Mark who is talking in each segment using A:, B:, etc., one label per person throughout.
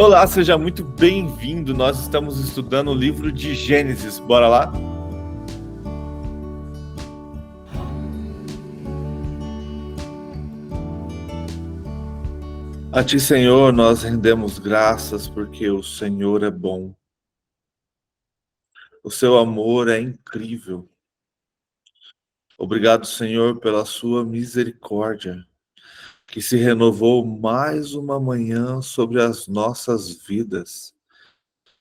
A: Olá, seja muito bem-vindo. Nós estamos estudando o livro de Gênesis. Bora lá? A Ti, Senhor, nós rendemos graças porque o Senhor é bom. O seu amor é incrível. Obrigado, Senhor, pela sua misericórdia, que se renovou mais uma manhã sobre as nossas vidas.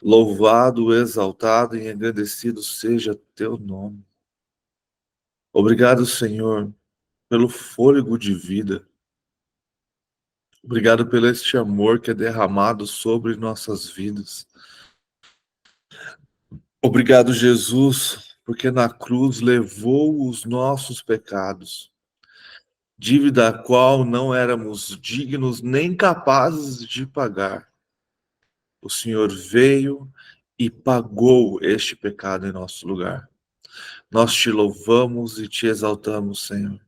A: Louvado, exaltado e engrandecido seja teu nome. Obrigado, Senhor, pelo fôlego de vida. Obrigado pelo este amor que é derramado sobre nossas vidas. Obrigado, Jesus, porque na cruz levou os nossos pecados, dívida a qual não éramos dignos nem capazes de pagar. O Senhor veio e pagou este pecado em nosso lugar. Nós te louvamos e te exaltamos, Senhor.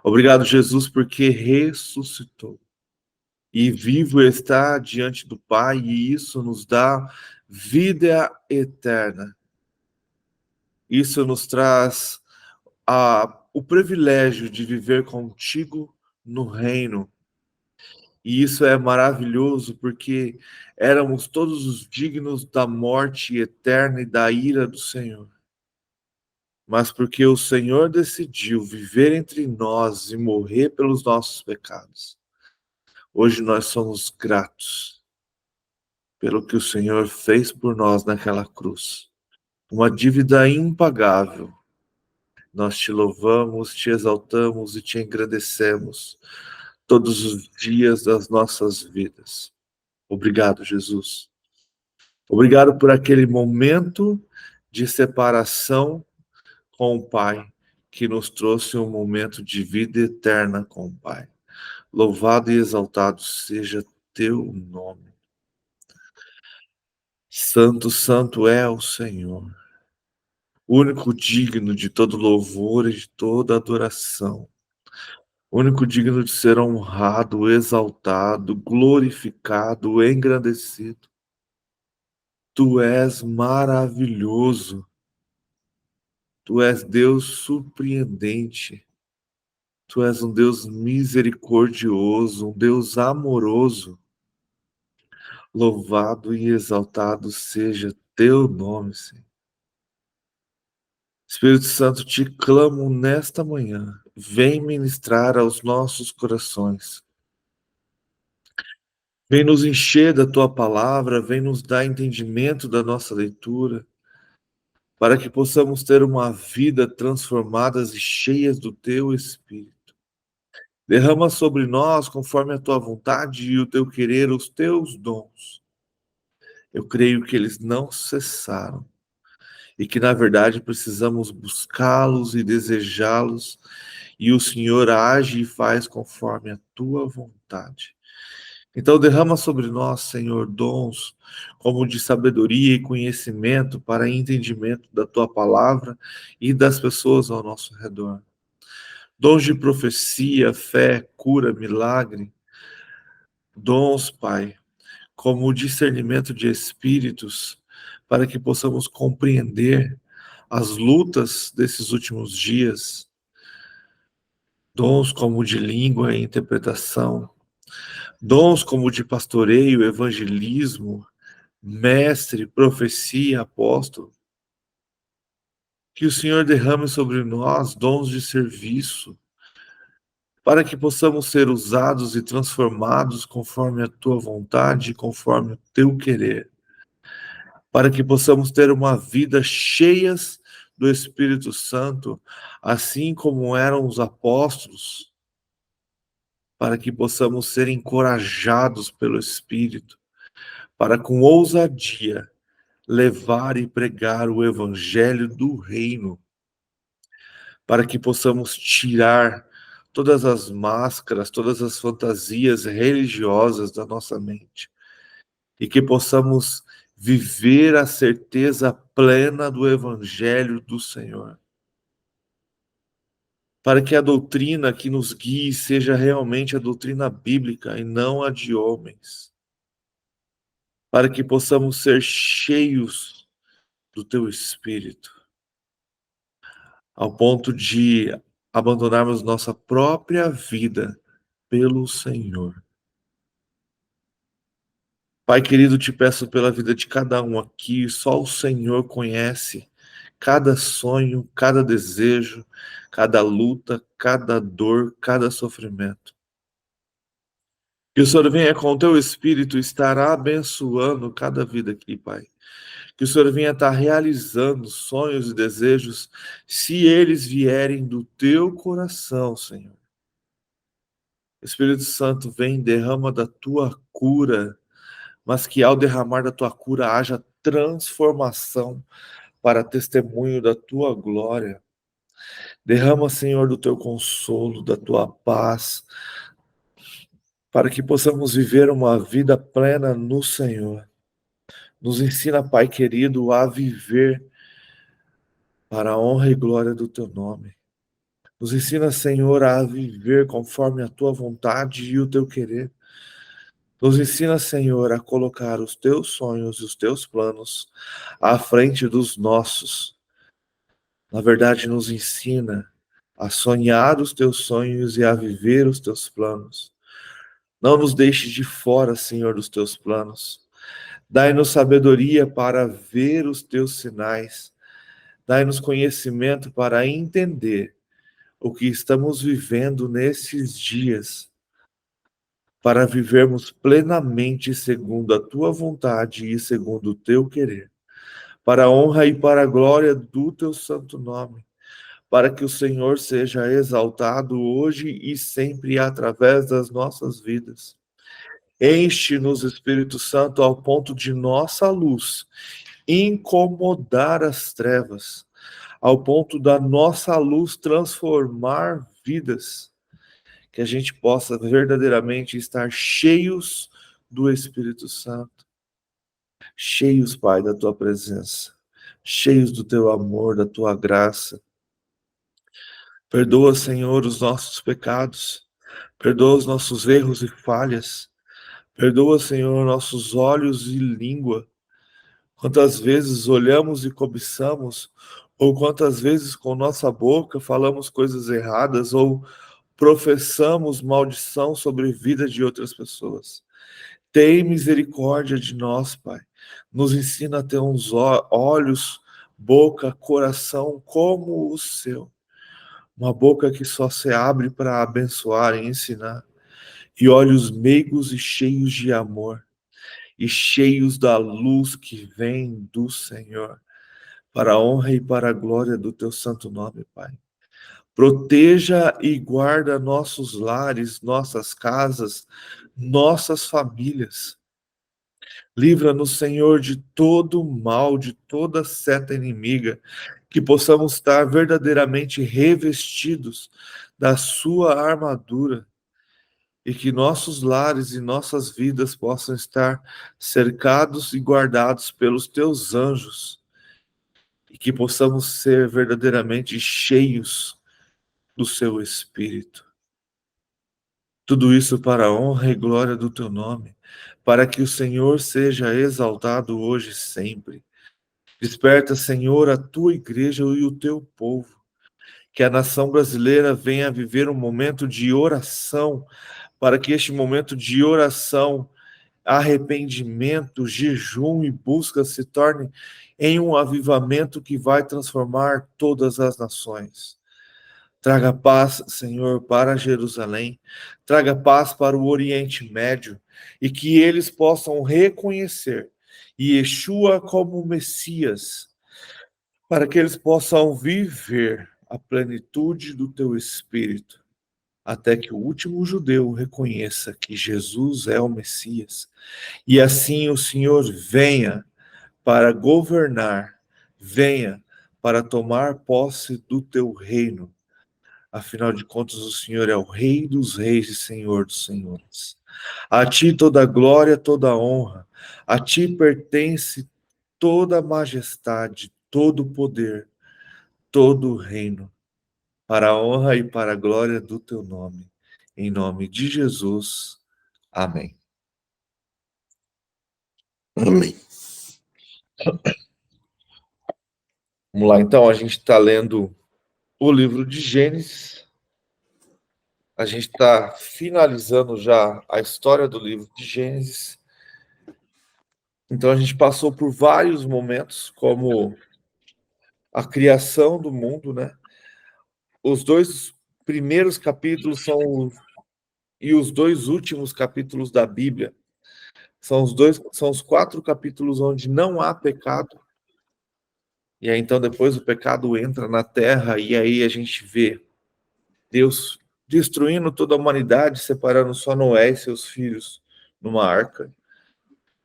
A: Obrigado, Jesus, porque ressuscitou. E vivo está diante do Pai, e isso nos dá vida eterna. Isso nos traz o privilégio de viver contigo no reino. E isso é maravilhoso, porque éramos todos os dignos da morte eterna e da ira do Senhor. Mas porque o Senhor decidiu viver entre nós e morrer pelos nossos pecados, hoje nós somos gratos pelo que o Senhor fez por nós naquela cruz. Uma dívida impagável. Nós te louvamos, te exaltamos e te engrandecemos todos os dias das nossas vidas. Obrigado, Jesus. Obrigado por aquele momento de separação com o Pai, que nos trouxe um momento de vida eterna com o Pai. Louvado e exaltado seja teu nome. Santo, santo é o Senhor, único digno de todo louvor e de toda adoração, único digno de ser honrado, exaltado, glorificado, engrandecido. Tu és maravilhoso, tu és Deus surpreendente, tu és um Deus misericordioso, um Deus amoroso. Louvado e exaltado seja teu nome, Senhor. Espírito Santo, te clamo nesta manhã, vem ministrar aos nossos corações. Vem nos encher da tua palavra, vem nos dar entendimento da nossa leitura, para que possamos ter uma vida transformadas e cheias do teu Espírito. Derrama sobre nós, conforme a tua vontade e o teu querer, os teus dons. Eu creio que eles não cessaram e que, na verdade, precisamos buscá-los e desejá-los, e o Senhor age e faz conforme a tua vontade. Então, derrama sobre nós, Senhor, dons como de sabedoria e conhecimento para entendimento da tua palavra e das pessoas ao nosso redor. Dons de profecia, fé, cura, milagre. Dons, Pai, como o discernimento de espíritos, para que possamos compreender as lutas desses últimos dias. Dons como de língua e interpretação. Dons como de pastoreio, evangelismo, mestre, profecia, apóstolo. Que o Senhor derrame sobre nós dons de serviço, para que possamos ser usados e transformados conforme a tua vontade, conforme o teu querer. Para que possamos ter uma vida cheias do Espírito Santo, assim como eram os apóstolos, para que possamos ser encorajados pelo Espírito, para com ousadia levar e pregar o evangelho do reino, para que possamos tirar todas as máscaras, todas as fantasias religiosas da nossa mente e que possamos viver a certeza plena do evangelho do Senhor. Para que a doutrina que nos guie seja realmente a doutrina bíblica e não a de homens. para que possamos ser cheios do teu Espírito, ao ponto de abandonarmos nossa própria vida pelo Senhor. Pai querido, te peço pela vida de cada um aqui, só o Senhor conhece cada sonho, cada desejo, cada luta, cada dor, cada sofrimento. Que o Senhor venha com o teu Espírito estar abençoando cada vida aqui, Pai. Que o Senhor venha estar realizando sonhos e desejos, se eles vierem do teu coração, Senhor. Espírito Santo, vem, derrama da tua cura, mas que ao derramar da tua cura haja transformação para testemunho da tua glória. Derrama, Senhor, do teu consolo, da tua paz, para que possamos viver uma vida plena no Senhor. Nos ensina, Pai querido, a viver para a honra e glória do teu nome. Nos ensina, Senhor, a viver conforme a tua vontade e o teu querer. Nos ensina, Senhor, a colocar os teus sonhos e os teus planos à frente dos nossos. Na verdade, nos ensina a sonhar os teus sonhos e a viver os teus planos. Não nos deixe de fora, Senhor, dos teus planos. Dai-nos sabedoria para ver os teus sinais. Dai-nos conhecimento para entender o que estamos vivendo nesses dias, para vivermos plenamente segundo a tua vontade e segundo o teu querer, para a honra e para a glória do teu santo nome, para que o Senhor seja exaltado hoje e sempre através das nossas vidas. Enche-nos, Espírito Santo, ao ponto de nossa luz incomodar as trevas, ao ponto da nossa luz transformar vidas, que a gente possa verdadeiramente estar cheios do Espírito Santo, cheios, Pai, da tua presença, cheios do teu amor, da tua graça. Perdoa, Senhor, os nossos pecados, perdoa os nossos erros e falhas, perdoa, Senhor, nossos olhos e língua. Quantas vezes olhamos e cobiçamos, ou quantas vezes com nossa boca falamos coisas erradas, ou professamos maldição sobre a vida de outras pessoas. Tem misericórdia de nós, Pai. Nos ensina a ter uns olhos, boca, coração como o seu. Uma boca que só se abre para abençoar e ensinar. E olhos meigos e cheios de amor. E cheios da luz que vem do Senhor. Para a honra e para a glória do teu santo nome, Pai. Proteja e guarda nossos lares, nossas casas, nossas famílias. Livra-nos, Senhor, de todo mal, de toda seta inimiga, que possamos estar verdadeiramente revestidos da sua armadura e que nossos lares e nossas vidas possam estar cercados e guardados pelos teus anjos e que possamos ser verdadeiramente cheios do seu Espírito. Tudo isso para a honra e glória do teu nome, para que o Senhor seja exaltado hoje e sempre. Desperta, Senhor, a tua igreja e o teu povo, que a nação brasileira venha viver um momento de oração, para que este momento de oração, arrependimento, jejum e busca se torne em um avivamento que vai transformar todas as nações. Traga paz, Senhor, para Jerusalém, traga paz para o Oriente Médio, e que eles possam reconhecer Yeshua como Messias, para que eles possam viver a plenitude do teu Espírito, até que o último judeu reconheça que Jesus é o Messias, e assim o Senhor venha para governar, venha para tomar posse do teu reino. Afinal de contas, o Senhor é o Rei dos Reis e Senhor dos Senhores. A ti toda a glória, toda a honra. A ti pertence toda a majestade, todo o poder, todo o reino, para a honra e para a glória do teu nome. Em nome de Jesus. Amém. Amém. Vamos lá, então, a gente está lendo o livro de Gênesis. A gente está finalizando já a história do livro de Gênesis. Então, a gente passou por vários momentos, como a criação do mundo, né? Os dois primeiros capítulos e os dois últimos capítulos da Bíblia são os 4 capítulos onde não há pecado. E aí, então, depois o pecado entra na terra, e aí a gente vê Deus destruindo toda a humanidade, separando só Noé e seus filhos numa arca.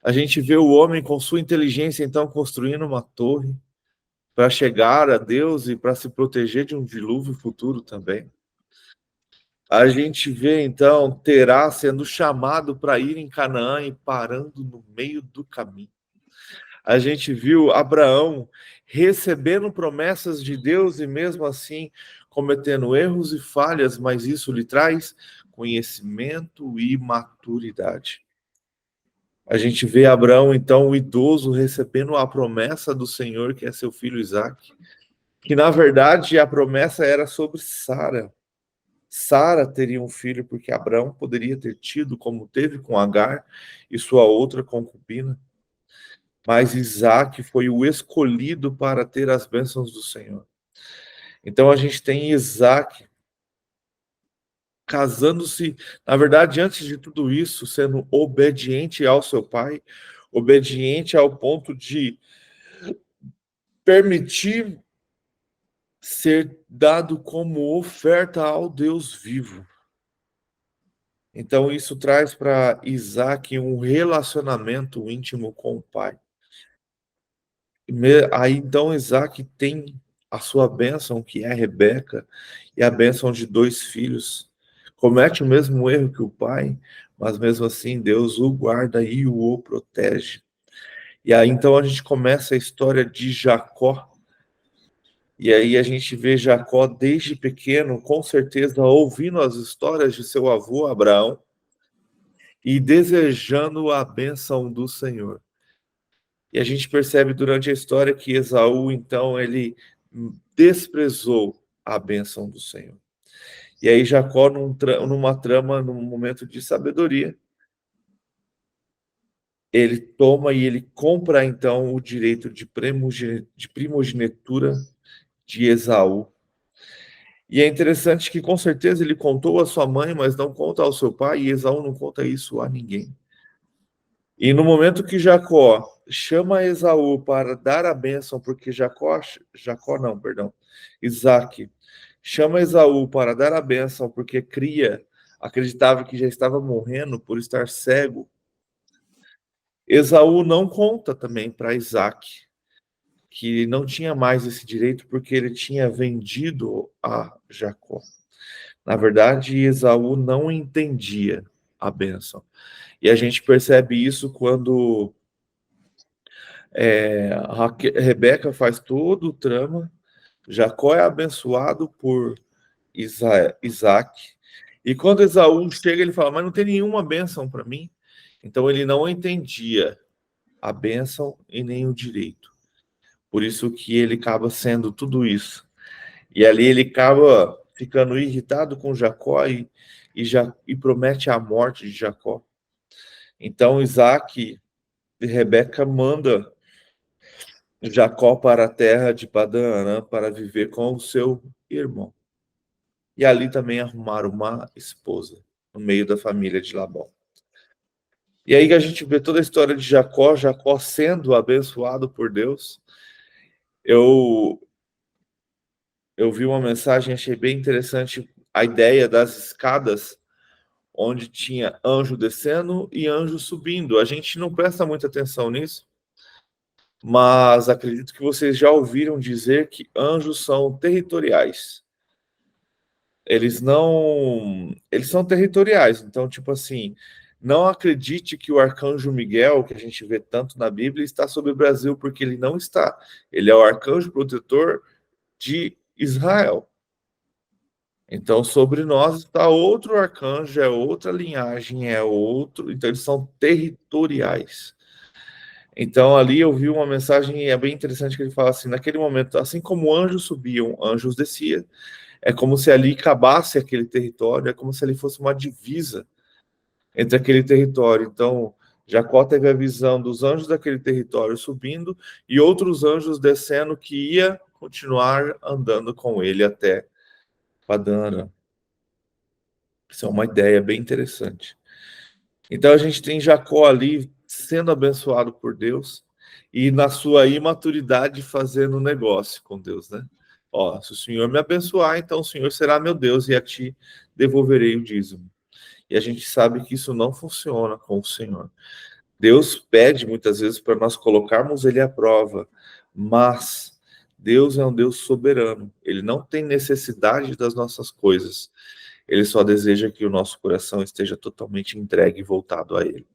A: A gente vê o homem com sua inteligência, então, construindo uma torre para chegar a Deus e para se proteger de um dilúvio futuro também. A gente vê, então, Terá sendo chamado para ir em Canaã e parando no meio do caminho. A gente viu Abraão recebendo promessas de Deus e mesmo assim cometendo erros e falhas, mas isso lhe traz conhecimento e maturidade. A gente vê Abraão, então, o idoso, recebendo a promessa do Senhor, que é seu filho Isaque, que na verdade a promessa era sobre Sara. Sara teria um filho porque Abraão poderia ter tido, como teve com Agar e sua outra concubina. Mas Isaac foi o escolhido para ter as bênçãos do Senhor. Então a gente tem Isaac casando-se, na verdade, antes de tudo isso, sendo obediente ao seu pai, obediente ao ponto de permitir ser dado como oferta ao Deus vivo. Então isso traz para Isaac um relacionamento íntimo com o pai. Aí então Isaac tem a sua bênção, que é a Rebeca, e a bênção de 2 filhos. Comete o mesmo erro que o pai, mas mesmo assim Deus o guarda e o protege. E aí então a gente começa a história de Jacó. E aí a gente vê Jacó desde pequeno, com certeza, ouvindo as histórias de seu avô Abraão e desejando a bênção do Senhor. E a gente percebe durante a história que Esaú, então, ele desprezou a bênção do Senhor. E aí Jacó, numa trama, num momento de sabedoria, ele toma e ele compra, então, o direito de primogenitura de Esaú. E é interessante que, com certeza, ele contou à sua mãe, mas não conta ao seu pai, e Esaú não conta isso a ninguém. E no momento que Jacó chama Esaú para dar a bênção, porque Isaac chama Esaú para dar a bênção, porque acreditava que já estava morrendo por estar cego. Esaú não conta também para Isaac que não tinha mais esse direito porque ele tinha vendido a Jacó. Na verdade, Esaú não entendia a bênção. E a gente percebe isso quando Rebeca faz todo o trama, Jacó é abençoado por Isaac, e quando Esaú chega, ele fala, mas não tem nenhuma bênção para mim. Então ele não entendia a bênção e nem o direito. Por isso que ele acaba sendo tudo isso. E ali ele acaba ficando irritado com Jacó e promete a morte de Jacó. Então Isaac e Rebeca manda Jacó para a terra de Padã-Arã para viver com o seu irmão. E ali também arrumaram uma esposa no meio da família de Labão. E aí que a gente vê toda a história de Jacó sendo abençoado por Deus. Eu vi uma mensagem, achei bem interessante a ideia das escadas, onde tinha anjo descendo e anjo subindo. A gente não presta muita atenção nisso, mas acredito que vocês já ouviram dizer que anjos são territoriais. Eles são territoriais. Então, tipo assim, não acredite que o arcanjo Miguel, que a gente vê tanto na Bíblia, está sobre o Brasil, porque ele não está. Ele é o arcanjo protetor de Israel. Então, sobre nós está outro arcanjo, é outra linhagem, é outro. Então, eles são territoriais. Então ali eu vi uma mensagem, e é bem interessante que ele fala assim, naquele momento, assim como anjos subiam, anjos desciam, é como se ali acabasse aquele território, é como se ali fosse uma divisa entre aquele território. Então, Jacó teve a visão dos anjos daquele território subindo e outros anjos descendo que ia continuar andando com ele até Padã Arã. Isso é uma ideia bem interessante. Então a gente tem Jacó ali sendo abençoado por Deus e na sua imaturidade fazendo negócio com Deus, né? Ó, se o Senhor me abençoar, então o Senhor será meu Deus e a ti devolverei o dízimo. E a gente sabe que isso não funciona com o Senhor. Deus pede muitas vezes para nós colocarmos ele à prova, mas Deus é um Deus soberano. Ele não tem necessidade das nossas coisas. Ele só deseja que o nosso coração esteja totalmente entregue e voltado a ele.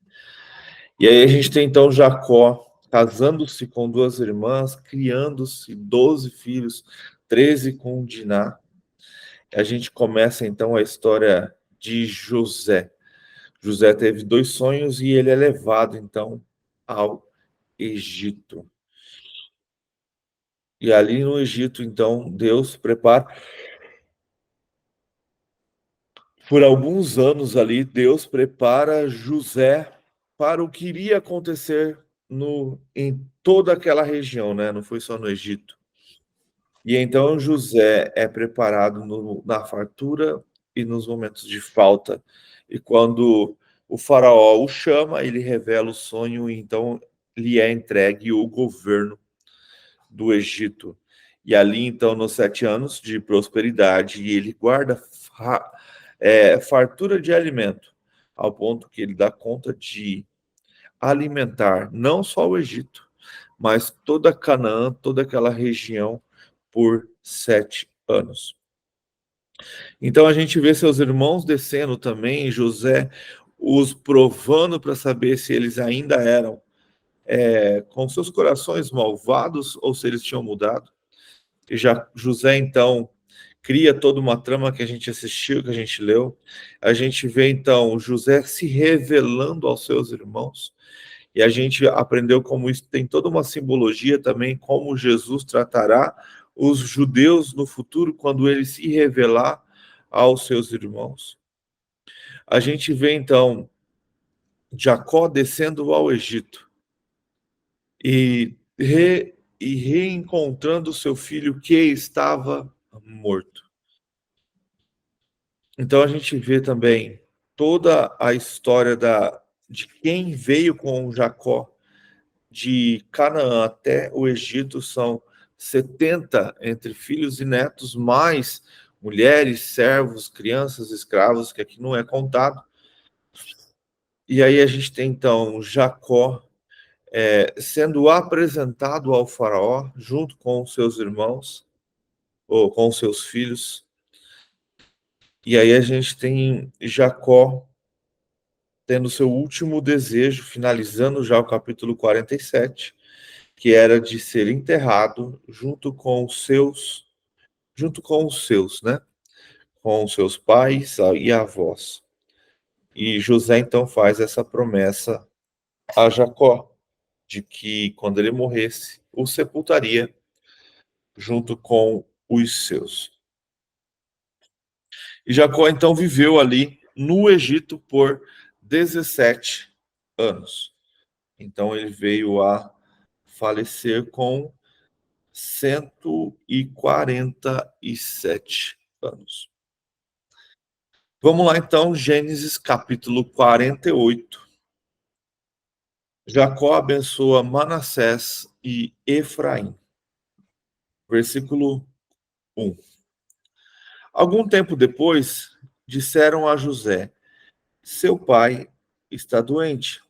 A: E aí a gente tem então Jacó casando-se com duas irmãs, criando-se 12 filhos, 13 com Diná. A gente começa então a história de José. José teve dois sonhos e ele é levado então ao Egito. E ali no Egito, então, Deus prepara. Por alguns anos ali, Deus prepara José para o que iria acontecer em toda aquela região, né? Não foi só no Egito. E então José é preparado na fartura e nos momentos de falta. E quando o faraó o chama, ele revela o sonho e então lhe é entregue o governo do Egito. E ali, então, nos 7 anos de prosperidade, ele guarda fartura de alimento, ao ponto que ele dá conta de alimentar não só o Egito, mas toda Canaã, toda aquela região, por 7 anos. Então a gente vê seus irmãos descendo também, José os provando para saber se eles ainda eram com seus corações malvados ou se eles tinham mudado. E já José, então, cria toda uma trama que a gente assistiu, que a gente leu. A gente vê, então, José se revelando aos seus irmãos. E a gente aprendeu como isso tem toda uma simbologia também, como Jesus tratará os judeus no futuro, quando ele se revelar aos seus irmãos. A gente vê, então, Jacó descendo ao Egito e, reencontrando seu filho que estava morto. Então a gente vê também toda a história de quem veio com Jacó de Canaã até o Egito, são 70 entre filhos e netos, mais mulheres, servos, crianças, escravos, que aqui não é contado. E aí a gente tem então Jacó sendo apresentado ao faraó junto com seus irmãos, ou com seus filhos. E aí a gente tem Jacó tendo seu último desejo, finalizando já o capítulo 47, que era de ser enterrado junto com os seus, né? Com os seus pais e avós. E José então faz essa promessa a Jacó, de que quando ele morresse, o sepultaria junto com os seus. E Jacó então viveu ali no Egito por 17 anos. Então ele veio a falecer com 147 anos. Vamos lá então, Gênesis capítulo 48. Jacó abençoa Manassés e Efraim. Versículo 1. Algum tempo depois, disseram a José: seu pai está doente.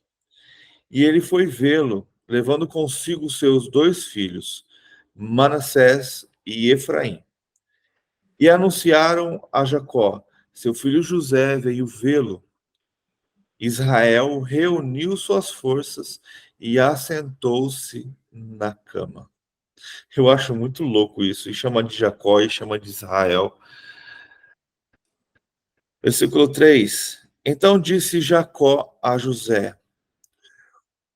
A: E ele foi vê-lo, levando consigo seus 2 filhos, Manassés e Efraim. E anunciaram a Jacó: seu filho José veio vê-lo. Israel reuniu suas forças e assentou-se na cama. Eu acho muito louco isso. E chama de Jacó e chama de Israel. Versículo 3. Então disse Jacó a José: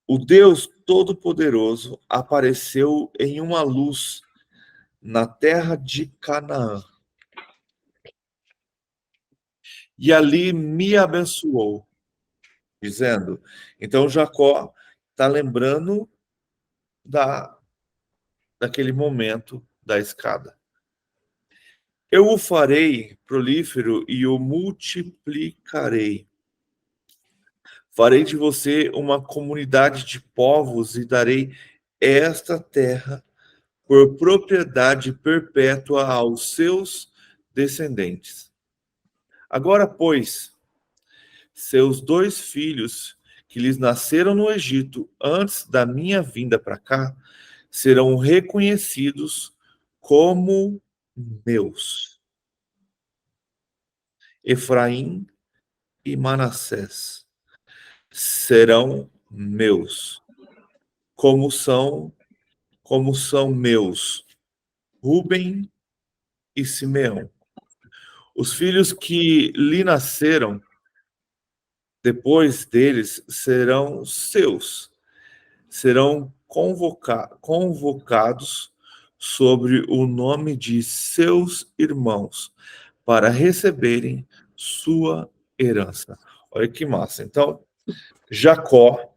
A: o Deus Todo-Poderoso apareceu em uma luz na terra de Canaã. E ali me abençoou, dizendo. Então Jacó está lembrando daquele momento da escada. Eu o farei prolífero e o multiplicarei. Farei de você uma comunidade de povos e darei esta terra por propriedade perpétua aos seus descendentes. Agora, pois, seus 2 filhos que lhes nasceram no Egito antes da minha vinda para cá serão reconhecidos como meus. Efraim e Manassés serão meus, como são meus Ruben e Simeão. Os filhos que lhe nasceram depois deles serão seus, serão convocados sobre o nome de seus irmãos para receberem sua herança. Olha que massa. Então, Jacó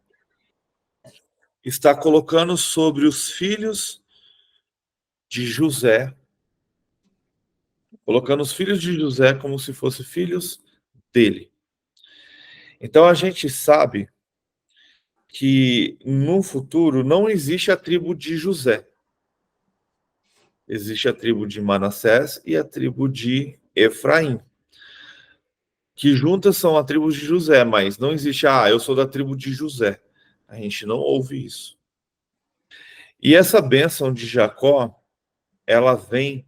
A: está colocando sobre os filhos de José, colocando os filhos de José como se fossem filhos dele. Então a gente sabe que no futuro não existe a tribo de José. Existe a tribo de Manassés e a tribo de Efraim, que juntas são a tribo de José, mas não existe, eu sou da tribo de José. A gente não ouve isso. E essa bênção de Jacó, ela vem,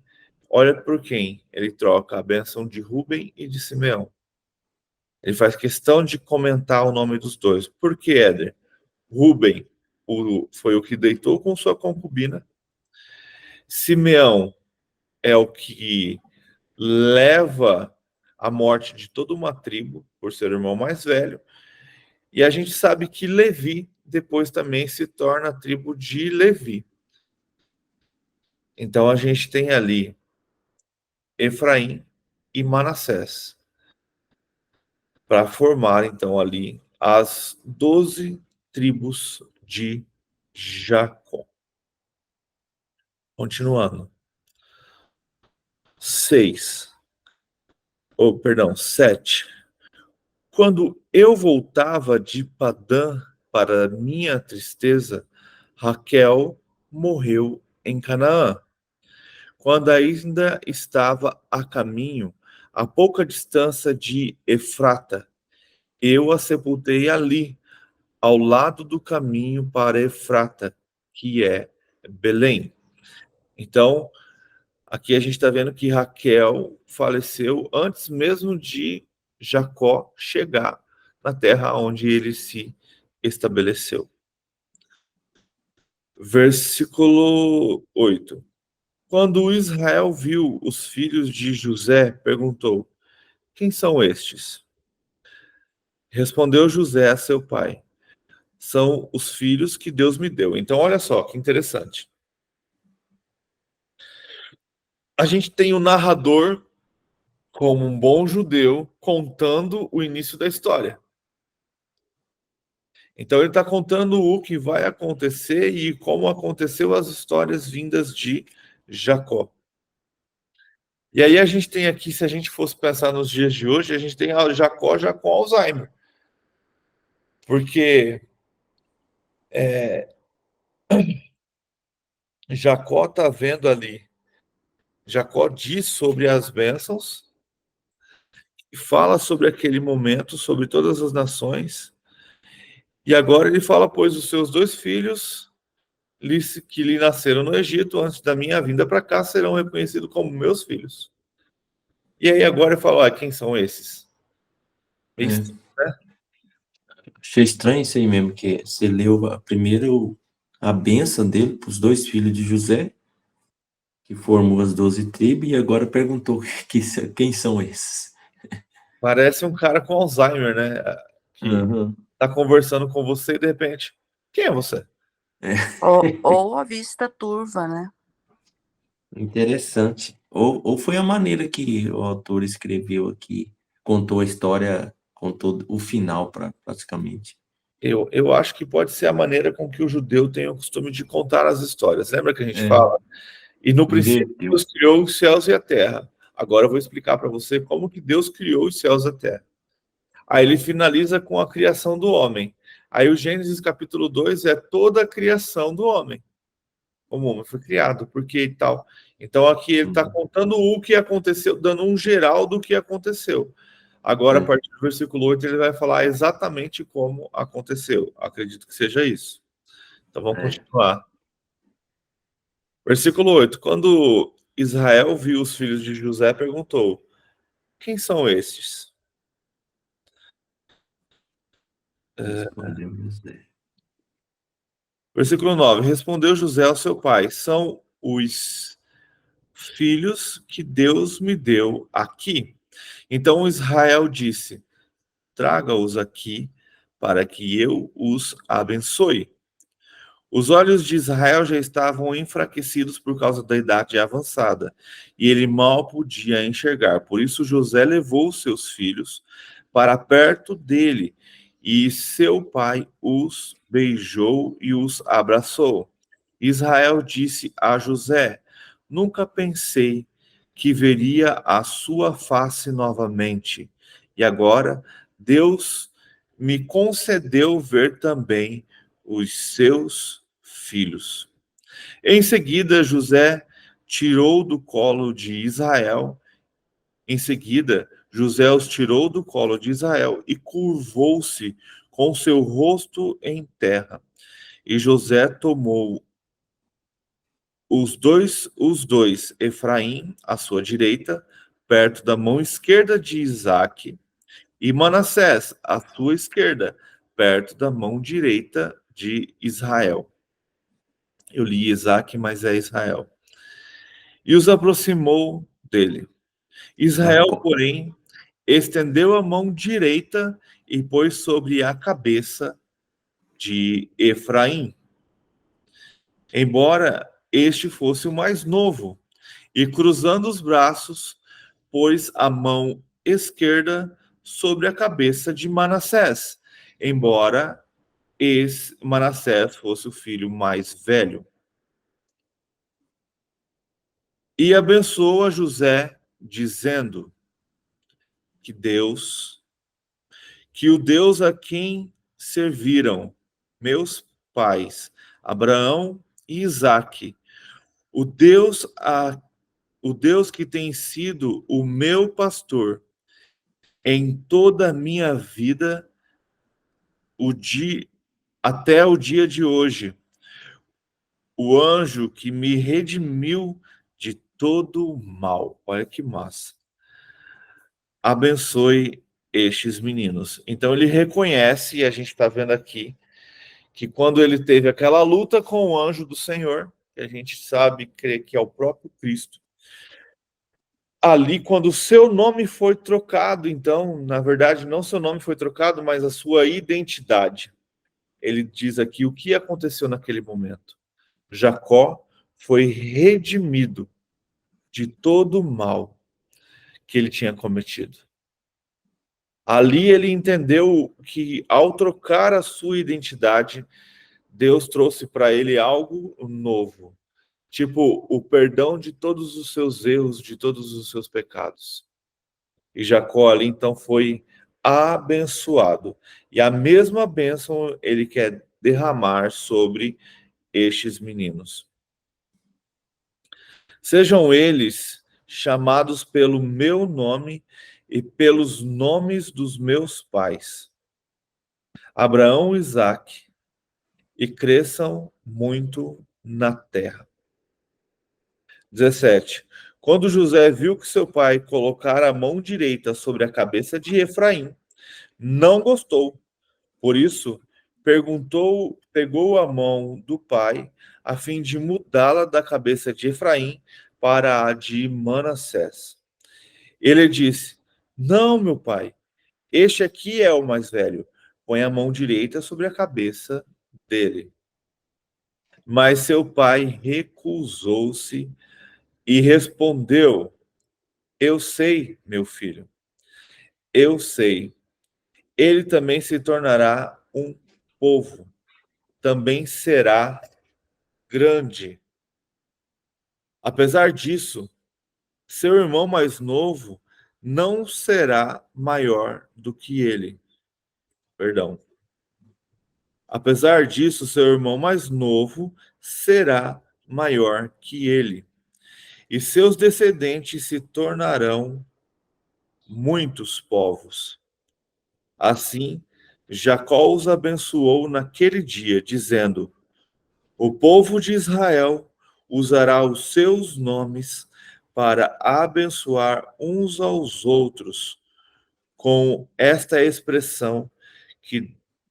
A: olha por quem ele troca a bênção de Ruben e de Simeão. Ele faz questão de comentar o nome dos dois. Por que, Éder? Ruben foi o que deitou com sua concubina. Simeão é o que leva a morte de toda uma tribo, por ser o irmão mais velho. E a gente sabe que Levi depois também se torna a tribo de Levi. Então a gente tem ali Efraim e Manassés para formar então ali as 12 tribos de Jacó. Continuando. 7. Quando eu voltava de Padã para minha tristeza, Raquel morreu em Canaã. Quando ainda estava a caminho, a pouca distância de Efrata, eu a sepultei ali, ao lado do caminho para Efrata, que é Belém. Então, aqui a gente está vendo que Raquel faleceu antes mesmo de Jacó chegar na terra onde ele se estabeleceu. Versículo 8. Quando Israel viu os filhos de José, perguntou: quem são estes? Respondeu José a seu pai: são os filhos que Deus me deu. Então, olha só que interessante. A gente tem o narrador, como um bom judeu, contando o início da história. Então ele está contando o que vai acontecer e como aconteceu as histórias vindas de Jacó. E aí a gente tem aqui, se a gente fosse pensar nos dias de hoje, a gente tem Jacó já com Alzheimer. Porque Jacó está vendo ali, Jacó diz sobre as bênçãos, e fala sobre aquele momento, sobre todas as nações, e agora ele fala, pois os seus 2 filhos que lhe nasceram no Egito, antes da minha vinda para cá, serão reconhecidos como meus filhos. E aí agora eu falo, quem são esses?
B: Estranho, né? Achei estranho isso aí mesmo, que você leu primeiro a bênção dele para os 2 filhos de José, que formou as 12 tribos, e agora perguntou quem são esses.
A: Parece um cara com Alzheimer, né? Que tá conversando com você e de repente, quem é você?
C: Ou a vista turva, né?
B: Interessante. Ou foi a maneira que o autor escreveu aqui, contou a história, contou o final, praticamente.
A: Eu acho que pode ser a maneira com que o judeu tem o costume de contar as histórias. Lembra que a gente fala? E no princípio
B: Inverteu.
A: Deus criou os céus e a terra. Agora eu vou explicar para você como que Deus criou os céus e a terra. Aí ele finaliza com a criação do homem. Aí o Gênesis capítulo 2 é toda a criação do homem. Como o homem foi criado, por que e tal. Então aqui ele está contando o que aconteceu, dando um geral do que aconteceu. Agora, a partir do versículo 8, ele vai falar exatamente como aconteceu. Acredito que seja isso. Então vamos continuar. Versículo 8. Quando Israel viu os filhos de José, perguntou: quem são estes?
B: Respondeu José.
A: Versículo 9. Respondeu José ao seu pai: são os filhos que Deus me deu aqui. Então Israel disse: traga-os aqui para que eu os abençoe. Os olhos de Israel já estavam enfraquecidos por causa da idade avançada, e ele mal podia enxergar. Por isso José levou seus filhos para perto dele, e seu pai os beijou e os abraçou. Israel disse a José: nunca pensei que veria a sua face novamente. E agora Deus me concedeu ver também os seus filhos. Em seguida, José tirou do colo de Israel. Em seguida, José os tirou do colo de Israel e curvou-se com seu rosto em terra. E José tomou os dois, Efraim à sua direita, perto da mão esquerda de Isaque, e Manassés à sua esquerda, perto da mão direita de Israel. Eu li Isaque, mas é Israel. E os aproximou dele. Israel, porém, estendeu a mão direita e pôs sobre a cabeça de Efraim, embora este fosse o mais novo, e cruzando os braços, pôs a mão esquerda sobre a cabeça de Manassés, embora Manassés fosse o filho mais velho. E abençoou a José, dizendo que o Deus a quem serviram meus pais, Abraão e Isaque, o Deus o Deus que tem sido o meu pastor em toda a minha vida, até o dia de hoje, o anjo que me redimiu de todo o mal. Olha que massa. Abençoe estes meninos. Então ele reconhece, e a gente está vendo aqui, que quando ele teve aquela luta com o anjo do Senhor, que a gente sabe, crê que é o próprio Cristo, ali quando o seu nome foi trocado, então, na verdade, não seu nome foi trocado, mas a sua identidade. Ele diz aqui o que aconteceu naquele momento. Jacó foi redimido de todo o mal que ele tinha cometido. Ali ele entendeu que, ao trocar a sua identidade, Deus trouxe para ele algo novo. Tipo, o perdão de todos os seus erros, de todos os seus pecados. E Jacó ali, então, foi abençoado. E a mesma bênção ele quer derramar sobre estes meninos. Sejam eles chamados pelo meu nome e pelos nomes dos meus pais, Abraão e Isaque, e cresçam muito na terra. 17. Quando José viu que seu pai colocara a mão direita sobre a cabeça de Efraim, não gostou. Por isso, pegou a mão do pai, a fim de mudá-la da cabeça de Efraim para a de Manassés. Ele disse: não, meu pai, este aqui é o mais velho. Põe a mão direita sobre a cabeça dele. Mas seu pai recusou-se e respondeu: Eu sei, meu filho, eu sei. Ele também se tornará um povo, também será grande. Apesar disso, seu irmão mais novo não será maior do que ele. Perdão. Apesar disso, seu irmão mais novo será maior que ele, e seus descendentes se tornarão muitos povos. Assim, Jacó os abençoou naquele dia, dizendo: O povo de Israel usará os seus nomes para abençoar uns aos outros, com esta expressão: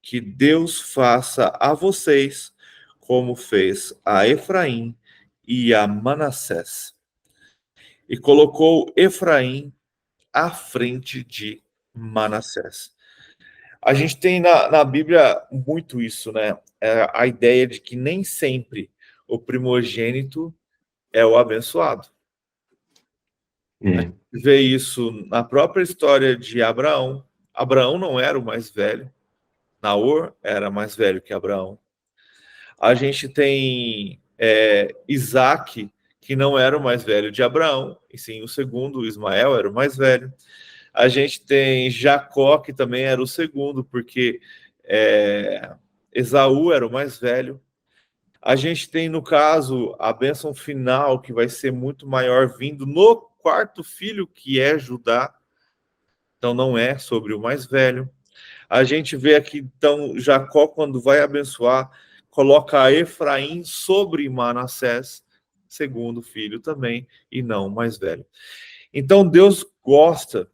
A: que Deus faça a vocês como fez a Efraim e a Manassés. E colocou Efraim à frente de Manassés. A gente tem na Bíblia muito isso, né? A ideia de que nem sempre o primogênito é o abençoado. A gente vê isso na própria história de Abraão. Abraão não era o mais velho, Naor era mais velho que Abraão. A gente tem Isaac, que não era o mais velho de Abraão, e sim o segundo, Ismael era o mais velho. A gente tem Jacó, que também era o segundo, porque Esaú era o mais velho. A gente tem, no caso, a bênção final, que vai ser muito maior, vindo no quarto filho, que é Judá. Então, não é sobre o mais velho. A gente vê aqui, então, Jacó, quando vai abençoar, coloca Efraim sobre Manassés, segundo filho também, e não o mais velho. Então, Deus gosta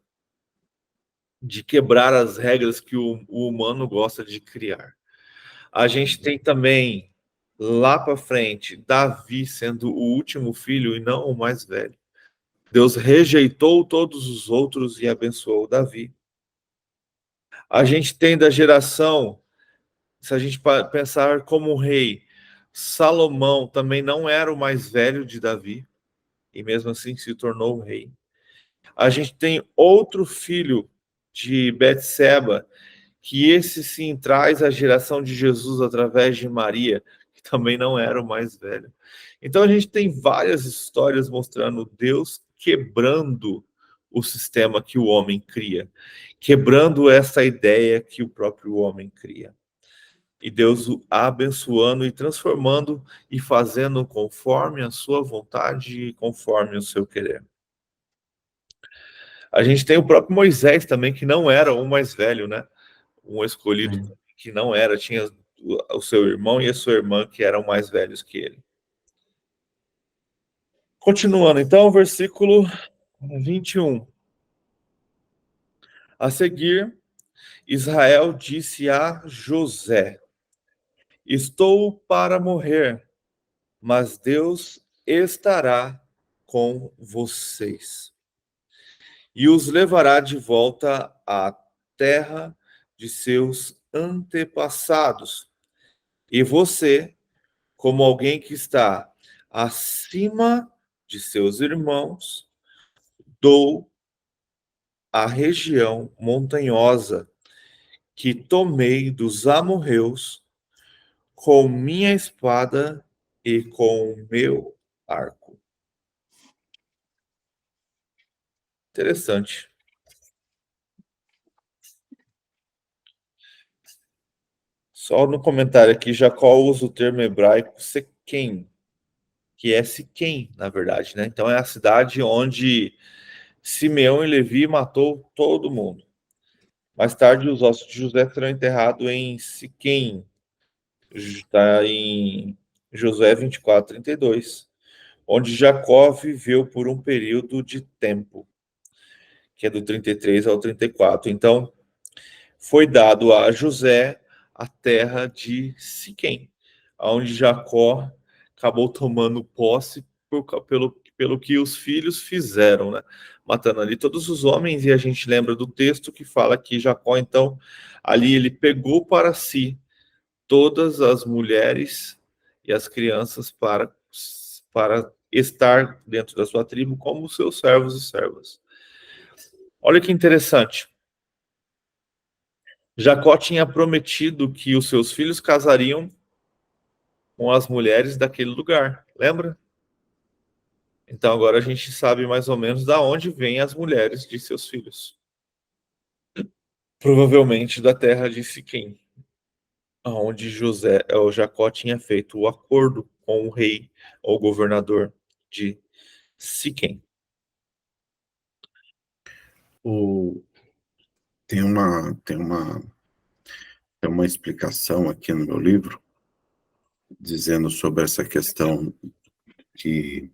A: de quebrar as regras que o humano gosta de criar. A gente tem também, lá para frente, Davi sendo o último filho e não o mais velho. Deus rejeitou todos os outros e abençoou Davi. A gente tem da geração, se a gente pensar como rei, Salomão também não era o mais velho de Davi, e mesmo assim se tornou rei. A gente tem outro filho de Betseba, que esse sim traz a geração de Jesus através de Maria, que também não era o mais velho. Então a gente tem várias histórias mostrando Deus quebrando o sistema que o homem cria, quebrando essa ideia que o próprio homem cria. E Deus o abençoando e transformando e fazendo conforme a sua vontade e conforme o seu querer. A gente tem o próprio Moisés também, que não era o mais velho, né? Um escolhido que não era, tinha o seu irmão e a sua irmã, que eram mais velhos que ele. Continuando, então, versículo 21. A seguir, Israel disse a José: Estou para morrer, mas Deus estará com vocês e os levará de volta à terra de seus antepassados. E você, como alguém que está acima de seus irmãos, dou a região montanhosa que tomei dos amorreus com minha espada e com o meu arco. Interessante. Só no comentário aqui, Jacó usa o termo hebraico Sequem, que é Siquém, na verdade, né? Então é a cidade onde Simeão e Levi matou todo mundo. Mais tarde, os ossos de José serão enterrados em Siquém. Está em Josué 24:32, onde Jacó viveu por um período de tempo, que é do 33 ao 34. Então, foi dado a José a terra de Siquém, onde Jacó acabou tomando posse pelo que os filhos fizeram, né? Matando ali todos os homens, e a gente lembra do texto que fala que Jacó, então, ali ele pegou para si todas as mulheres e as crianças para estar dentro da sua tribo como seus servos e servas. Olha que interessante. Jacó tinha prometido que os seus filhos casariam com as mulheres daquele lugar, lembra? Então agora a gente sabe mais ou menos da onde vêm as mulheres de seus filhos. Provavelmente da terra de Siquém, onde Jacó tinha feito o acordo com o rei ou governador de Siquém.
D: Tem uma explicação aqui no meu livro dizendo sobre essa questão que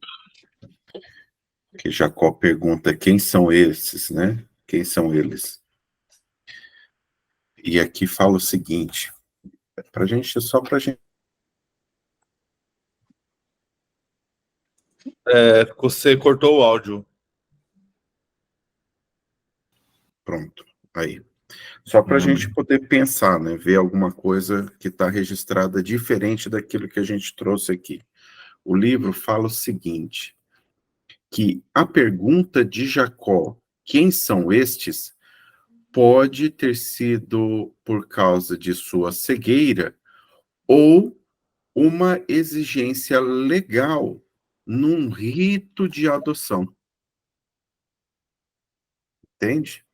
D: Jacó pergunta quem são esses, né? Quem são eles? E aqui fala o seguinte, só para gente.
A: Você cortou o áudio.
D: Pronto, aí. Só para a gente poder pensar, né? Ver alguma coisa que está registrada diferente daquilo que a gente trouxe aqui. O livro fala o seguinte, que a pergunta de Jacó, quem são estes, pode ter sido por causa de sua cegueira ou uma exigência legal num rito de adoção. Entende?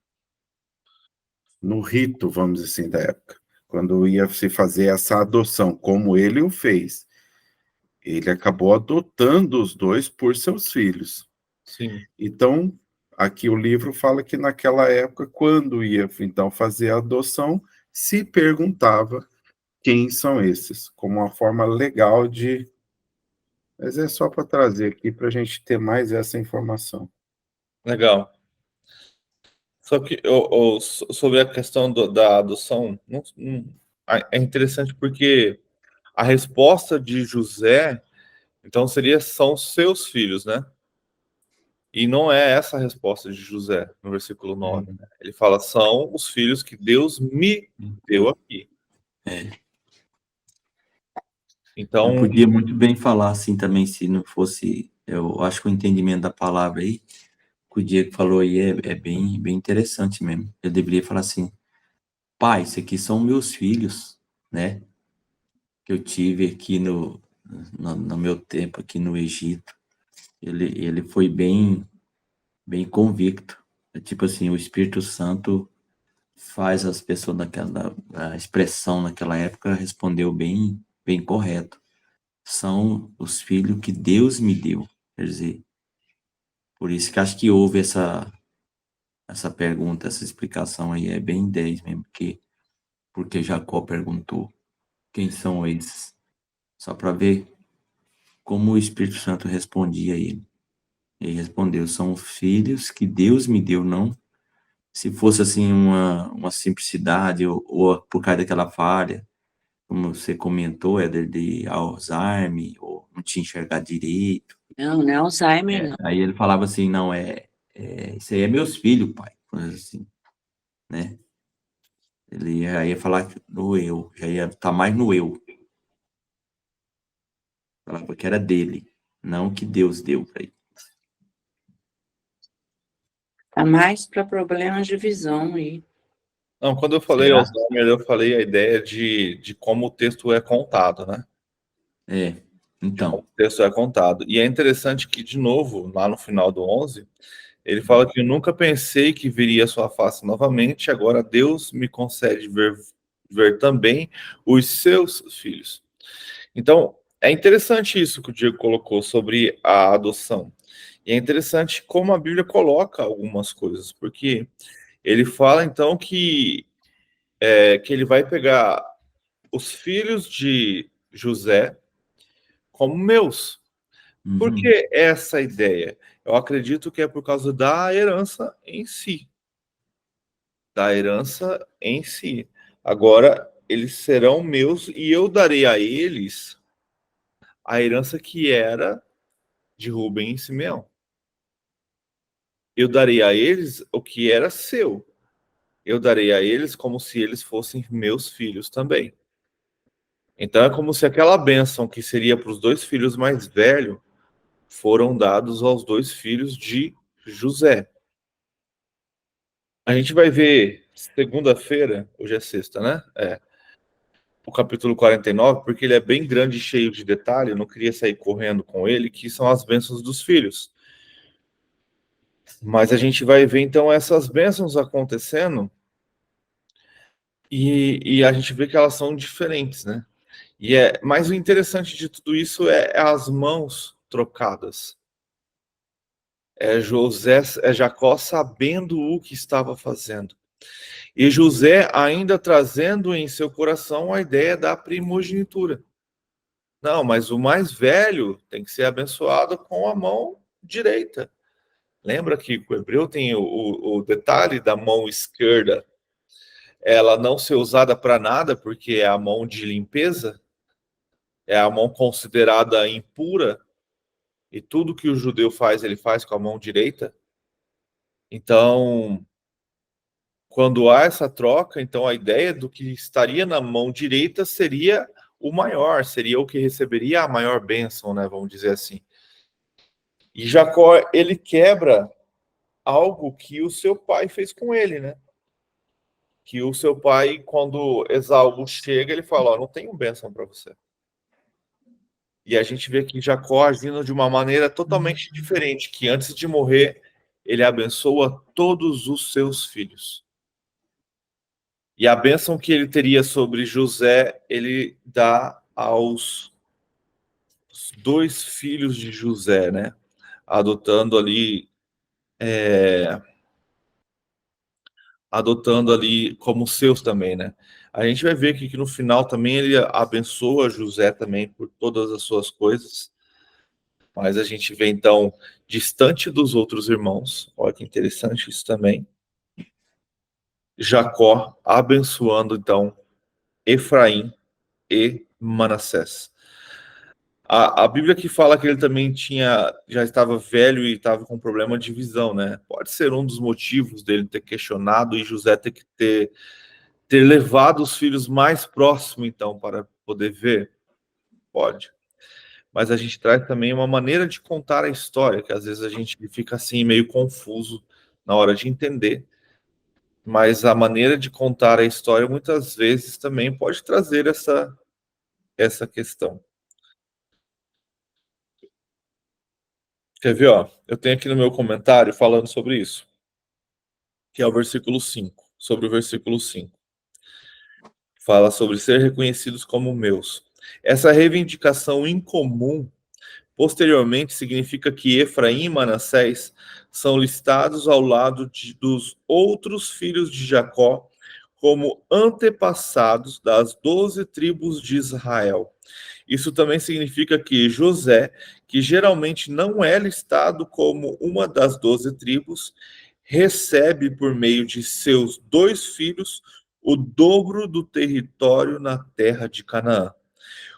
D: No rito, vamos dizer assim, da época. Quando ia se fazer essa adoção, como ele o fez. Ele acabou adotando os dois por seus filhos.
A: Sim.
D: Então, aqui o livro fala que naquela época, quando ia então fazer a adoção, se perguntava quem são esses, como uma forma legal de... Mas é só para trazer aqui para a gente ter mais essa informação.
A: Legal. Só que sobre a questão da adoção, é interessante porque a resposta de José, então, são seus filhos, né? E não é essa a resposta de José, no versículo 9. Né? Ele fala, são os filhos que Deus me deu aqui. Então,
B: eu podia muito bem falar assim também, se não fosse, eu acho que o entendimento da palavra aí, que o Diego falou aí é bem, bem interessante mesmo. Eu deveria falar assim, pai, esses aqui são meus filhos, né? Que eu tive aqui no meu tempo aqui no Egito. Ele foi bem, bem convicto. É tipo assim, o Espírito Santo faz as pessoas a expressão naquela época respondeu bem, bem correto. São os filhos que Deus me deu. Quer dizer, por isso que acho que houve essa pergunta, essa explicação aí é bem 10 mesmo, porque Jacó perguntou quem são esses. Só para ver como o Espírito Santo respondia a ele. Ele respondeu, são filhos que Deus me deu, não. Se fosse assim uma simplicidade ou por causa daquela falha, como você comentou, Éder, de Alzheimer, ou não tinha enxergado direito.
C: Não, não é Alzheimer, não.
B: Aí ele falava assim, não, isso aí é meus filhos, pai. Assim, né? Ele ia falar no eu, já ia estar mais no eu. Falava que era dele, não que Deus deu para ele.
C: Tá mais para problemas de visão aí.
A: não, quando eu falei Alzheimer, eu falei a ideia de como o texto é contado, né?
B: Então.
A: O texto é contado. E é interessante que, de novo, lá no final do 11, ele fala que eu nunca pensei que viria a sua face novamente, agora Deus me concede ver também os seus filhos. Então, é interessante isso que o Diego colocou sobre a adoção. E é interessante como a Bíblia coloca algumas coisas, porque ele fala, então, que ele vai pegar os filhos de José como meus. Por que essa ideia? Eu acredito que é por causa da herança em si. Da herança em si. Agora, eles serão meus e eu darei a eles a herança que era de Rubem e Simeão. Eu darei a eles o que era seu. Eu darei a eles como se eles fossem meus filhos também. Então é como se aquela bênção que seria para os 2 filhos mais velhos foram dados aos 2 filhos de José. A gente vai ver segunda-feira, hoje é sexta, né? O capítulo 49, porque ele é bem grande e cheio de detalhe, eu não queria sair correndo com ele, que são as bênçãos dos filhos. Mas a gente vai ver, então, essas bênçãos acontecendo e a gente vê que elas são diferentes, né? Mas o interessante de tudo isso é as mãos trocadas. Jacó sabendo o que estava fazendo. E José ainda trazendo em seu coração a ideia da primogenitura. Não, mas o mais velho tem que ser abençoado com a mão direita. Lembra que o hebreu tem o detalhe da mão esquerda, ela não ser usada para nada, porque é a mão de limpeza, é a mão considerada impura, e tudo que o judeu faz, ele faz com a mão direita. Então, quando há essa troca, então a ideia do que estaria na mão direita seria o maior, seria o que receberia a maior bênção, né? Vamos dizer assim. E Jacó, ele quebra algo que o seu pai fez com ele, né? Que o seu pai, quando Esaú chega, ele fala, não tenho bênção para você. E a gente vê que Jacó agindo de uma maneira totalmente diferente, que antes de morrer, ele abençoa todos os seus filhos. E a bênção que ele teria sobre José, ele dá aos 2 filhos de José, né? Adotando ali como seus também, né? A gente vai ver que no final também ele abençoa José também por todas as suas coisas, mas a gente vê então distante dos outros irmãos, olha que interessante isso também, Jacó abençoando então Efraim e Manassés. A Bíblia que fala que ele também já estava velho e estava com problema de visão, né? Pode ser um dos motivos dele ter questionado e José ter levado os filhos mais próximos, então, para poder ver? Pode. Mas a gente traz também uma maneira de contar a história, que às vezes a gente fica assim meio confuso na hora de entender. Mas a maneira de contar a história muitas vezes também pode trazer essa questão. Quer ver, ó? Eu tenho aqui no meu comentário falando sobre isso, que é o versículo 5, sobre o versículo 5. Fala sobre ser reconhecidos como meus. Essa reivindicação incomum, posteriormente, significa que Efraim e Manassés são listados ao lado dos outros filhos de Jacó como antepassados das 12 tribos de Israel. Isso também significa que José, que geralmente não é listado como uma das 12 tribos, recebe por meio de seus 2 filhos o dobro do território na terra de Canaã,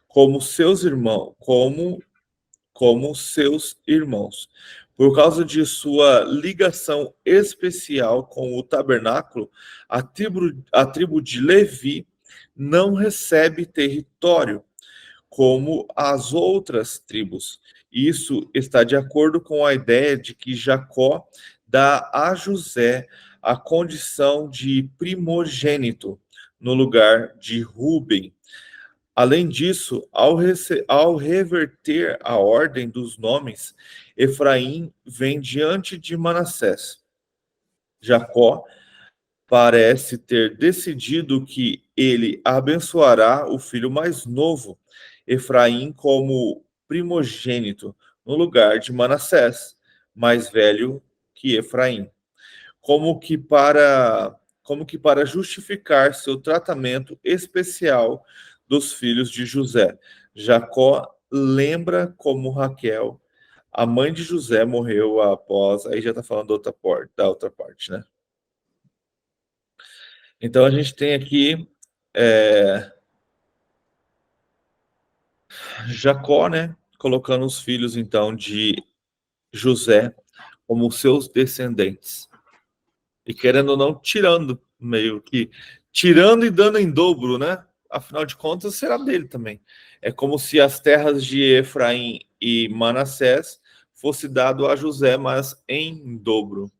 A: como seus irmãos, como seus irmãos. Por causa de sua ligação especial com o tabernáculo, a tribo de Levi não recebe território como as outras tribos. Isso está de acordo com a ideia de que Jacó dá a José a condição de primogênito no lugar de Rúben. Além disso, ao reverter a ordem dos nomes, Efraim vem diante de Manassés. Jacó parece ter decidido que ele abençoará o filho mais novo, Efraim, como primogênito, no lugar de Manassés, mais velho que Efraim, como que para justificar seu tratamento especial dos filhos de José. Jacó lembra como Raquel, a mãe de José, morreu após. Aí já está falando da outra parte, né? Então a gente tem aqui Jacó, né, colocando os filhos então de José como seus descendentes e querendo ou não tirando meio que tirando e dando em dobro, né? afinal de contas, será dele também. É como se as terras de Efraim e Manassés fosse dado a José, mas em dobro.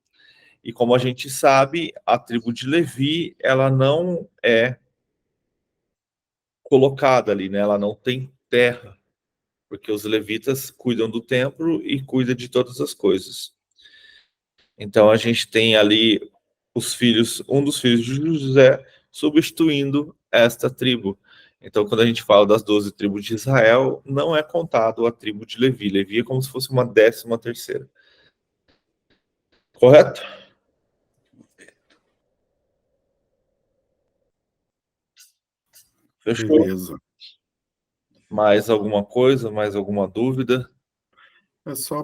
A: E como a gente sabe, a tribo de Levi, ela não é colocada ali, né? Ela não tem terra, porque os levitas cuidam do templo e cuidam de todas as coisas. Então a gente tem ali os filhos, um dos filhos de José substituindo esta tribo. Então, quando a gente fala das 12 tribos de Israel, não é contado a tribo de Levi. Levi é como se fosse uma 13ª. Correto? Fechou?
D: Beleza.
A: Mais alguma coisa? Mais alguma dúvida?
D: É só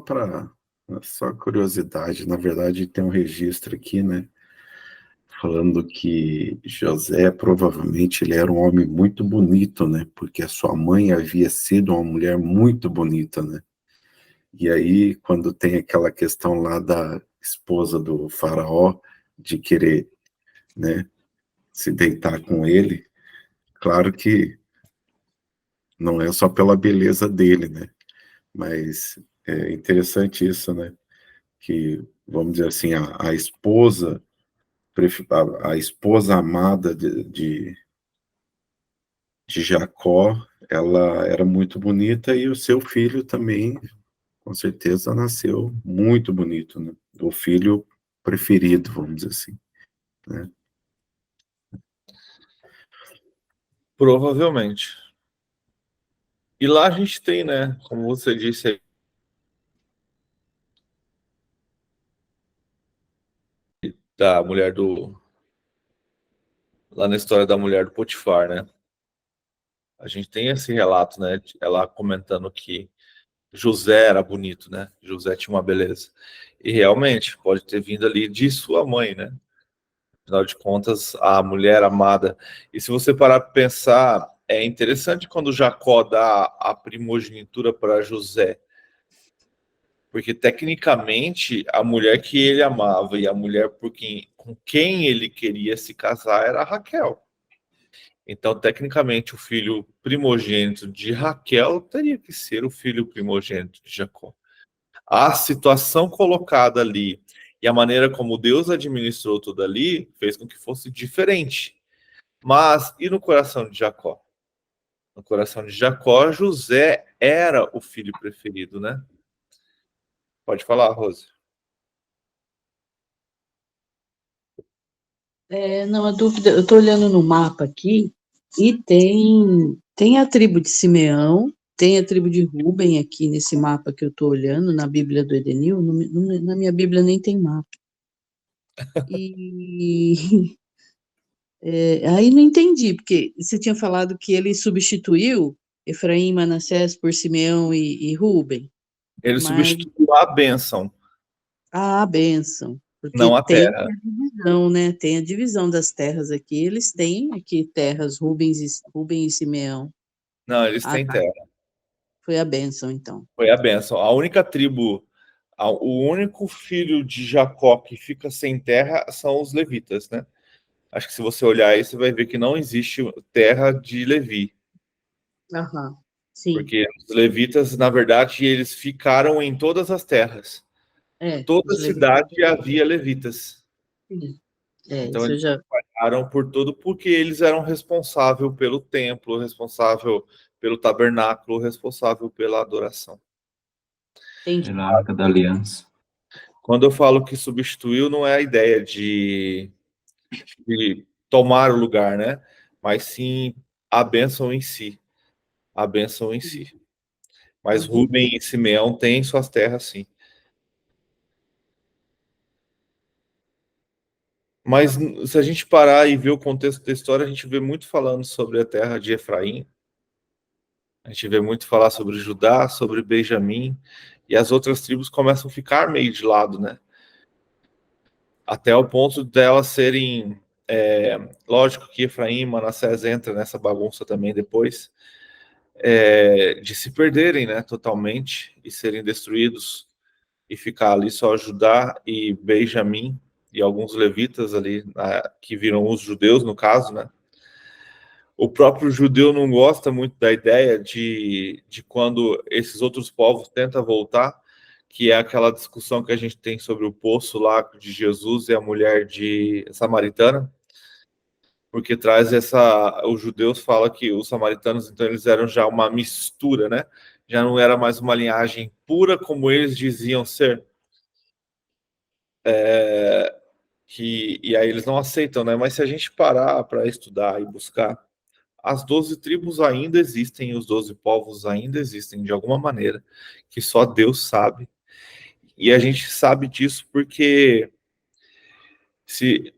D: curiosidade. Na verdade, tem um registro aqui, né? Falando que José provavelmente ele era um homem muito bonito, né? Porque a sua mãe havia sido uma mulher muito bonita, né? E aí, quando tem aquela questão lá da esposa do faraó de querer, né, se deitar com ele, claro que não é só pela beleza dele, né? Mas é interessante isso, né? Que, vamos dizer assim, a esposa, a esposa amada de Jacó, ela era muito bonita e o seu filho também, com certeza, nasceu muito bonito, né? O filho preferido, vamos dizer assim, né?
A: Provavelmente. E lá a gente tem, né? Como você disse aí, da mulher do. Lá na história da mulher do Potifar, né? A gente tem esse relato, né? Ela comentando que José era bonito, né? José tinha uma beleza. E realmente, pode ter vindo ali de sua mãe, né? Afinal de contas, a mulher amada. E se você parar para pensar, é interessante quando Jacó dá a primogenitura para José. Porque, tecnicamente, a mulher que ele amava e a mulher com quem ele queria se casar era Raquel. Então, tecnicamente, o filho primogênito de Raquel teria que ser o filho primogênito de Jacó. A situação colocada ali e a maneira como Deus administrou tudo ali fez com que fosse diferente. Mas, e no coração de Jacó? No coração de Jacó, José era o filho preferido, né? Pode falar, Rose.
E: Não, a dúvida, eu estou olhando no mapa aqui e tem a tribo de Simeão, tem a tribo de Ruben aqui nesse mapa que eu estou olhando, na Bíblia do Edenil, na minha Bíblia nem tem mapa. E aí não entendi, porque você tinha falado que ele substituiu Efraim e Manassés por Simeão e Ruben,
A: Ele
E: mas
A: substituiu a bênção,
E: a bênção, porque
A: não a
E: tem
A: terra.
E: a divisão, né? Tem a divisão das terras aqui. Eles têm aqui terras Ruben e Simeão.
A: Não, eles
E: Ah,
A: têm
E: tá.
A: terra.
E: Foi a bênção, então.
A: Foi a bênção. A única tribo, o único filho de Jacó que fica sem terra são os levitas, né? Acho que se você olhar aí, você vai ver que não existe terra de Levi.
E: Aham, sim.
A: Porque os levitas, na verdade, eles ficaram em todas as terras. Toda
E: Os levitas.
A: cidade havia levitas. Então
E: Isso eu
A: eles
E: já
A: espalharam por todo, porque eles eram responsáveis pelo templo, responsável pelo tabernáculo, responsável pela adoração.
E: entendi.
B: Pela Arca da Aliança.
A: Quando eu falo que substituiu, não é a ideia de tomar o lugar, né? Mas sim a bênção em si. A bênção em si. Mas
E: Uhum.
A: Ruben e Simeão têm suas terras, sim. Mas se a gente parar e ver o contexto da história, a gente vê muito falando sobre a terra de Efraim, a gente vê muito falar sobre Judá, sobre Benjamim, e as outras tribos começam a ficar meio de lado, né? Até o ponto delas serem... lógico que Efraim e Manassés entra nessa bagunça também depois, de se perderem, né, totalmente, e serem destruídos, e ficar ali só Judá e Benjamim, e alguns levitas ali, que viram os judeus, no caso, né? O próprio judeu não gosta muito da ideia de quando esses outros povos tentam voltar, que é aquela discussão que a gente tem sobre o poço lá de Jesus e a mulher de samaritana, porque traz os judeus falam que os samaritanos, então, eles eram já uma mistura, né? Já não era mais uma linhagem pura como eles diziam ser. E aí eles não aceitam, né? Mas se a gente parar para estudar e buscar, as 12 tribos ainda existem, os 12 povos ainda existem de alguma maneira, que só Deus sabe. E a gente sabe disso porque se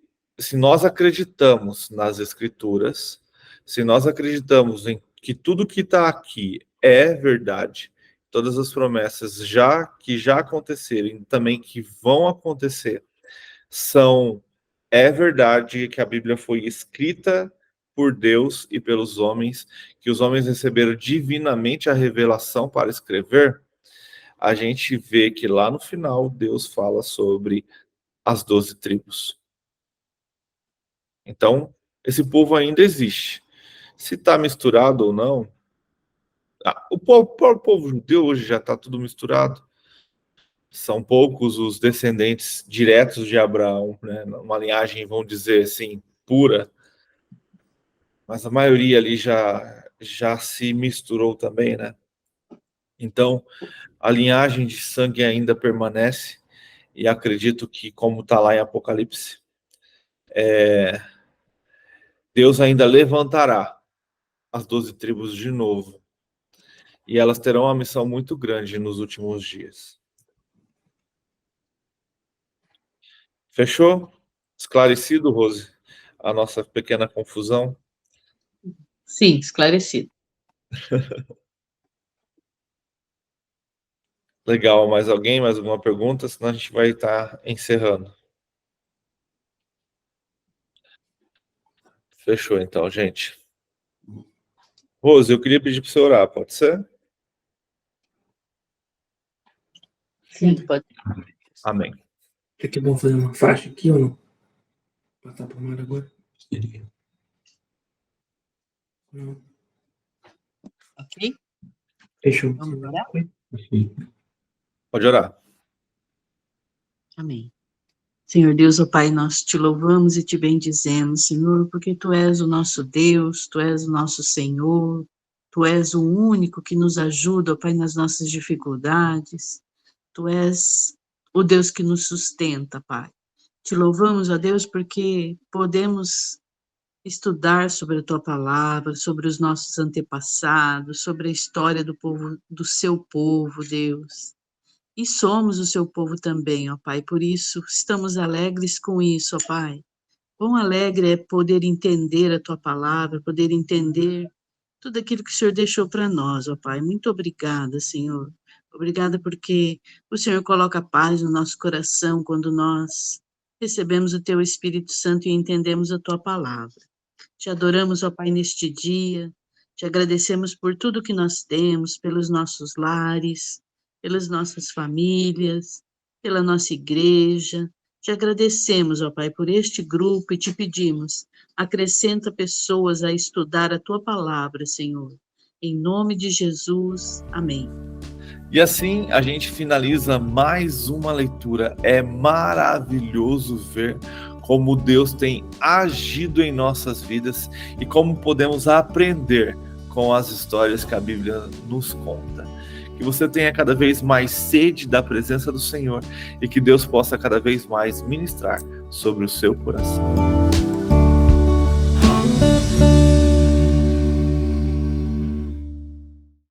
A: nós acreditamos nas Escrituras, se nós acreditamos em que tudo que está aqui é verdade, todas as promessas que já aconteceram e também que vão acontecer, é verdade que a Bíblia foi escrita por Deus e pelos homens, que os homens receberam divinamente a revelação para escrever, a gente vê que lá no final Deus fala sobre as 12 tribos. Então, esse povo ainda existe. Se está misturado ou não, o povo judeu hoje já está tudo misturado. São poucos os descendentes diretos de Abraão, né? Uma linhagem, vamos dizer assim, pura. Mas a maioria ali já se misturou também, né? Então, a linhagem de sangue ainda permanece, e acredito que, como está lá em Apocalipse, Deus ainda levantará as 12 tribos de novo, e elas terão uma missão muito grande nos últimos dias. Fechou? Esclarecido, Rose, a nossa pequena confusão?
E: Sim, esclarecido.
A: Legal, mais alguém? Mais alguma pergunta? Senão a gente vai estar encerrando. Fechou, então, gente. Rose, eu queria pedir para você orar, pode ser?
E: Sim, pode.
A: Amém.
F: É que é bom fazer uma faixa aqui ou não? Passar para o mar agora? Não.
E: Ok?
F: Fechou.
E: Vamos orar?
A: Pode orar.
E: Amém. Senhor Deus, ó Pai, nós te louvamos e te bendizemos, Senhor, porque Tu és o nosso Deus, Tu és o nosso Senhor, Tu és o único que nos ajuda, ó Pai, nas nossas dificuldades. Tu és o Deus que nos sustenta, Pai. Te louvamos, ó Deus, porque podemos estudar sobre a Tua palavra, sobre os nossos antepassados, sobre a história do povo, do Seu povo, Deus. E somos o Seu povo também, ó Pai, por isso estamos alegres com isso, ó Pai. Quão alegre é poder entender a Tua palavra, poder entender tudo aquilo que o Senhor deixou para nós, ó Pai. Muito obrigada, Senhor. Obrigada porque o Senhor coloca paz no nosso coração quando nós recebemos o Teu Espírito Santo e entendemos a Tua palavra. Te adoramos, ó Pai, neste dia. Te agradecemos por tudo que nós temos, pelos nossos lares, pelas nossas famílias, pela nossa igreja. Te agradecemos, ó Pai, por este grupo e te pedimos, acrescenta pessoas a estudar a Tua palavra, Senhor. Em nome de Jesus, amém.
A: E assim a gente finaliza mais uma leitura. É maravilhoso ver como Deus tem agido em nossas vidas e como podemos aprender com as histórias que a Bíblia nos conta. Que você tenha cada vez mais sede da presença do Senhor e que Deus possa cada vez mais ministrar sobre o seu coração.